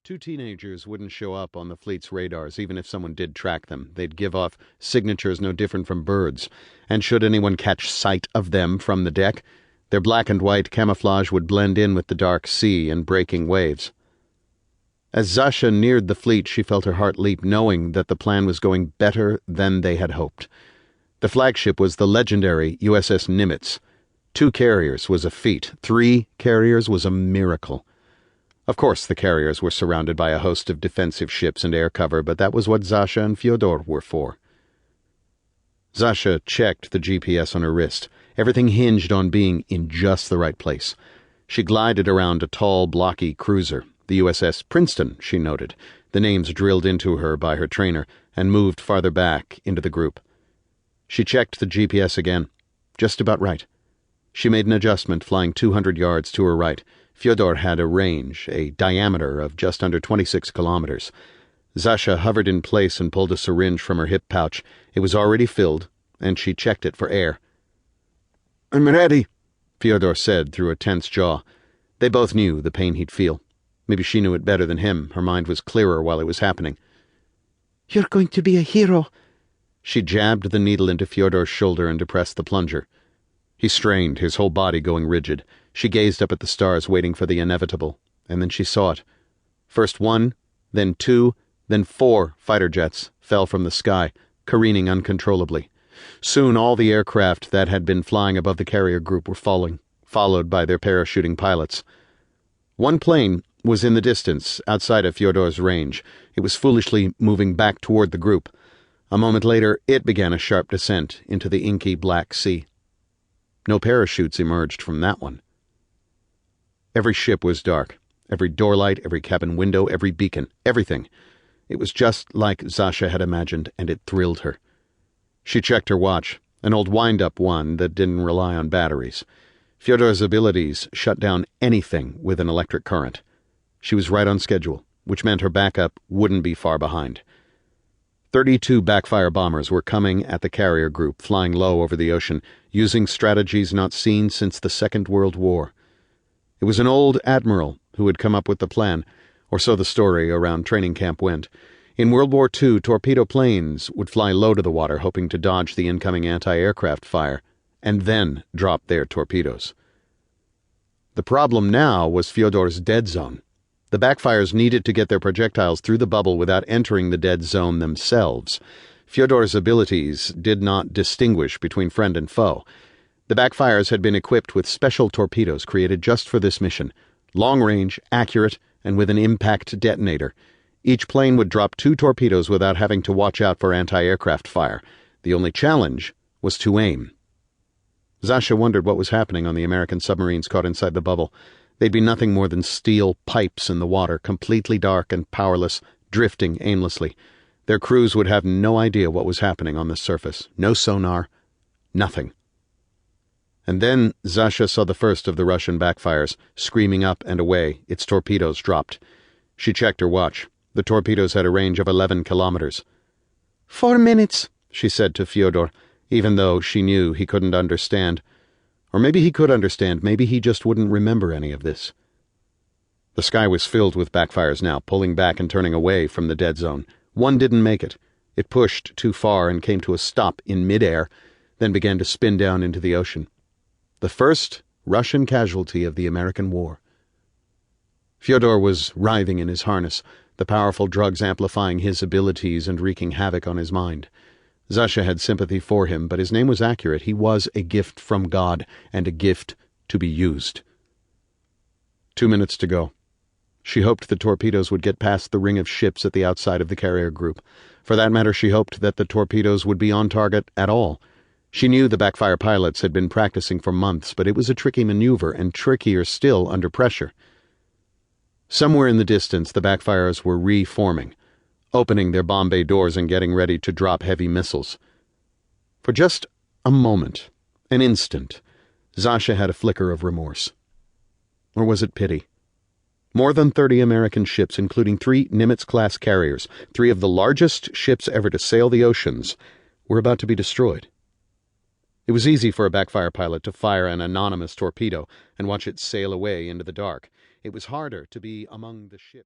Two teenagers wouldn't show up on the fleet's radars even if someone did track them. They'd give off signatures no different from birds, and should anyone catch sight of them from the deck, their black and white camouflage would blend in with the dark sea and breaking waves. As Zasha neared the fleet, she felt her heart leap, knowing that the plan was going better than they had hoped. The flagship was the legendary USS Nimitz. 2 carriers was a feat. 3 carriers was a miracle. Of course, the carriers were surrounded by a host of defensive ships and air cover, but that was what Zasha and Fyodor were for. Zasha checked the GPS on her wrist. Everything hinged on being in just the right place. She glided around a tall, blocky cruiser. The USS Princeton, she noted, the names drilled into her by her trainer, and moved farther back into the group. She checked the GPS again. Just about right. She made an adjustment, flying 200 yards to her right. Fyodor had a range, a diameter of just under 26 kilometers. Zasha hovered in place and pulled a syringe from her hip pouch. It was already filled, and she checked it for air. "I'm ready," Fyodor said through a tense jaw. They both knew the pain he'd feel. Maybe she knew it better than him. Her mind was clearer while it was happening. "You're going to be a hero." She jabbed the needle into Fyodor's shoulder and depressed the plunger. He strained, his whole body going rigid. She gazed up at the stars, waiting for the inevitable, and then she saw it. First 1, then 2, then 4 fighter jets fell from the sky, careening uncontrollably. Soon all the aircraft that had been flying above the carrier group were falling, followed by their parachuting pilots. One plane was in the distance, outside of Fyodor's range. It was foolishly moving back toward the group. A moment later, it began a sharp descent into the inky black sea. No parachutes emerged from that one. Every ship was dark. Every door light, every cabin window, every beacon, everything. It was just like Zasha had imagined, and it thrilled her. She checked her watch, an old wind-up one that didn't rely on batteries. Fyodor's abilities shut down anything with an electric current. She was right on schedule, which meant her backup wouldn't be far behind. 32 backfire bombers were coming at the carrier group, flying low over the ocean, using strategies not seen since the Second World War. It was an old admiral who had come up with the plan, or so the story around training camp went. In World War II, torpedo planes would fly low to the water, hoping to dodge the incoming anti-aircraft fire, and then drop their torpedoes. The problem now was Fyodor's dead zone. The backfires needed to get their projectiles through the bubble without entering the dead zone themselves. Fyodor's abilities did not distinguish between friend and foe. The backfires had been equipped with special torpedoes created just for this mission, long-range, accurate, and with an impact detonator. Each plane would drop 2 torpedoes without having to watch out for anti-aircraft fire. The only challenge was to aim. Zasha wondered what was happening on the American submarines caught inside the bubble. They'd be nothing more than steel pipes in the water, completely dark and powerless, drifting aimlessly. Their crews would have no idea what was happening on the surface. No sonar, nothing. And then Zasha saw the first of the Russian backfires, screaming up and away, its torpedoes dropped. She checked her watch. The torpedoes had a range of 11 kilometers. 4 minutes, she said to Fyodor, even though she knew he couldn't understand. Or maybe he could understand, maybe he just wouldn't remember any of this. The sky was filled with backfires now, pulling back and turning away from the dead zone. One didn't make it. It pushed too far and came to a stop in midair, then began to spin down into the ocean. The first Russian casualty of the American War. Fyodor was writhing in his harness, the powerful drugs amplifying his abilities and wreaking havoc on his mind. Zasha had sympathy for him, but his name was accurate. He was a gift from God, and a gift to be used. 2 minutes to go. She hoped the torpedoes would get past the ring of ships at the outside of the carrier group. For that matter, she hoped that the torpedoes would be on target at all. She knew the backfire pilots had been practicing for months, but it was a tricky maneuver, and trickier still under pressure. Somewhere in the distance, the backfires were reforming, opening their bomb bay doors and getting ready to drop heavy missiles. For just a moment, an instant, Zasha had a flicker of remorse. Or was it pity? More than 30 American ships, including 3 Nimitz-class carriers, 3 of the largest ships ever to sail the oceans, were about to be destroyed. It was easy for a backfire pilot to fire an anonymous torpedo and watch it sail away into the dark. It was harder to be among the ships.